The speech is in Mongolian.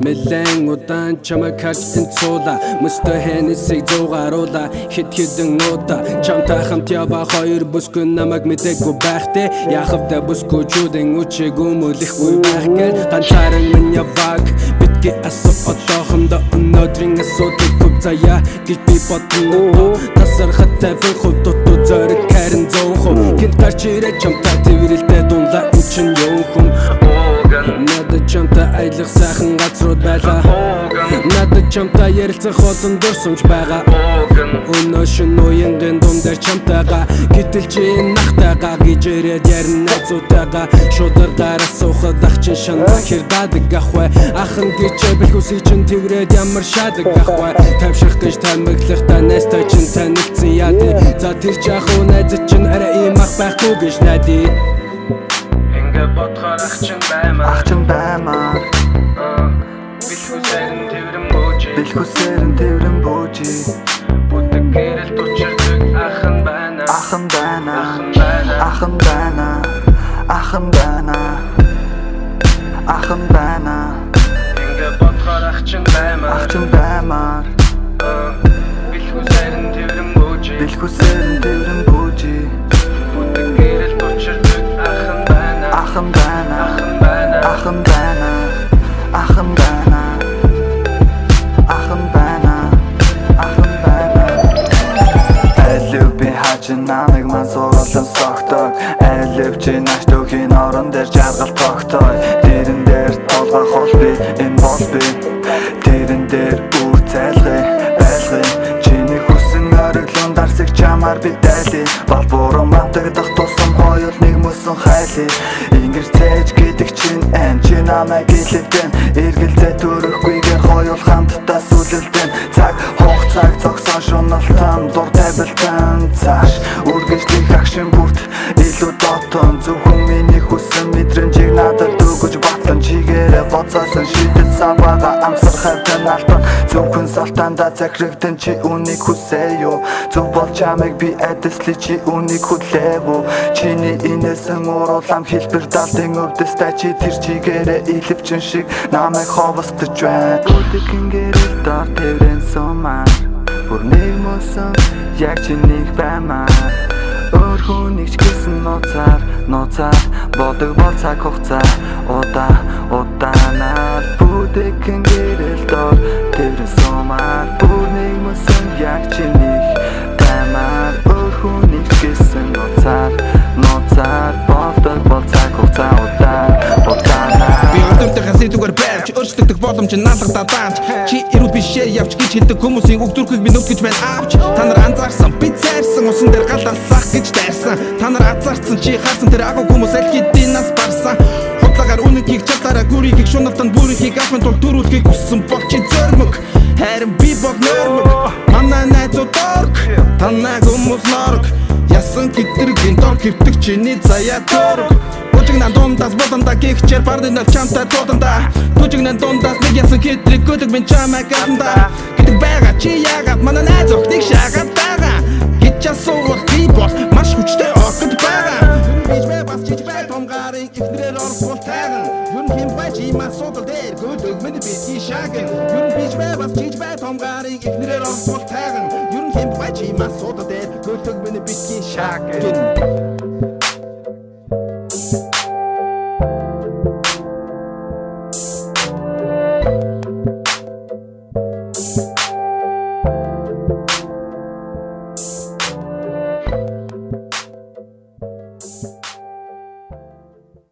Нэлэн удаан чамайг харж тэнцүүлээ Мөстө хэнэсийг зугааруулаа Хит хитэн удаа Чамтай хамт яваа хоёр бүсгүй намайг мэдээгүй байхтэй Яхавдаа бүсгүйчүүдэн үчиг өмөлөхгүй байх гээл Ганцааран минь явааг битгий асуу одоохондоо өнөөдрийн асуудыг хөв заяа гэж би бодно Тасархад тавих хувь дутуу зориг харин зөөхөн Гинт гарч ирээ чамтай тэрэлдээ дунлаа энэ чинь юу хүн Надад чамтай аялах сайхан газрууд байлаа Надад чамтай ярилцах олон дурсамж байгаа Өнөө шин уянгийн дундэр чамтайгаа Гэтэл чи энэ нахтайгаа гэж ирээд ярин найзуудтайгаа Шудар гараа суухад ах чин шанаа хэрдадаг ахвай Ахын гэж бэлхүүсий чин тэврээд ямар шаадаг ахвай Тавших гэж тамиглахта найстай чин танилцсан яади За тэр жахуу найзад чин арай ийм ах байхгүй гэж найди Бодхоор ах чин баймаар Бэлхүүсээрэн тэврэн бүүжи Бүдэг гэрэл тучирдаг ахын байна Ингээ бодхоор ах чин баймаар Бэлхүүсээрэн тэврэн бүүжи Бүдэг гэрэл тучирдаг ахын байна Айлв би хаачин намайг ман сургуулан согтойг Айлв чи наш төвхийн орон дээр жаргал тогтой Дэрэн дээр толгой хол би энэ бол би Дэрэн дээр үр цайлгай байлгай Чиний хүсэн ориглон дарсыг чамаар би дайли Бол буруу мантагдах тусам хоёул нэг мөсөн хайли Ингэр цээж гэдэг чинь эн чи намайг илэвдэн Эргэлзээ төрөхгүйгээр хоёул хамтдаа сүлэлдэн Цаг хугацааг зогсон шуналтан дур тавилтан Цааш үргэлжлэх агшин бүрт илүү дотон Зөвхөн миний хүсэн мэдрэмжийг надад өгөж батлан Чигээрээ гоцоосон шидэт саваага амсар хайвтан алтан Зөвхөн салтанда захирагдсан чи үнийг хүсээ юу Зөв бол чамайг би айдасли чи үнийг хүлээв үү Чиний инээсэн уруулам хэлбэр далдын өвдөстэй чи тэр чигээрээ илэвчин шиг намайг ховостож байна Бүдэгэн гэрэл дор тэврэн сумаар Бүр нэг мөсөн яг чинийх баймаар Өөр хүнийг ч гэсэн нууцаар Болдог бол цаг хугацаа удаанаар Бүдэгэн гэрэл дор тэврэн сумаар Бүр нэг мөсөн яг чинийх баймаар Өөр хүнийг ч гэсэн нууцаар Болдог бол цаг хугацаа удаанаар Би өдөртөө хасыг зүгээр барьж Өөрчлөгдөх боломж наадах дадаанч Чи ирүүл бишээ явж гэж хэлдэг хүмүүсийн үг зүрхийг би нүгдэж байна авч Та нар анзаарсан би цайрсан усан дээр галаасах гэж дайрсан Та нар азаарсан чи харсан тэр агуу хүмүүс аль хэдийн нас барсан Худлаагаар үнэн хийх чадаараа гүрийг шуналтан бүрийг авахын тулд төрүүлэхийг хүссэн бол чи зөрмөг Харин би бог нөрмөг Манай найзууд орг Танай хүмүүс норг Ясан хитргийн дор хэвтэг чиний заяа төрг Бүжигнэн дундаас бодонда гихчээр бардинал чамтай дууданда Бүжигнэн дундаас нэг ясан хитрийг гүдэг минь чамай гаданда Гэдэг байгаа чи яагаад манай найз охтыг шаагаад байгаа Гэж асуувал би бол маш хүчтэй огт байгаа Биш бай бас чиж бай том гарыг ихнэрээр орсвол тайган Юн хэм бай чи мас судал дээр гүдэг минь бити шааган Юн биш бай бас чиж бай том гарыг ихнэрээр орсвол тайган Юн хэм бай чи мас судал дээр гүдэг минь бити шааган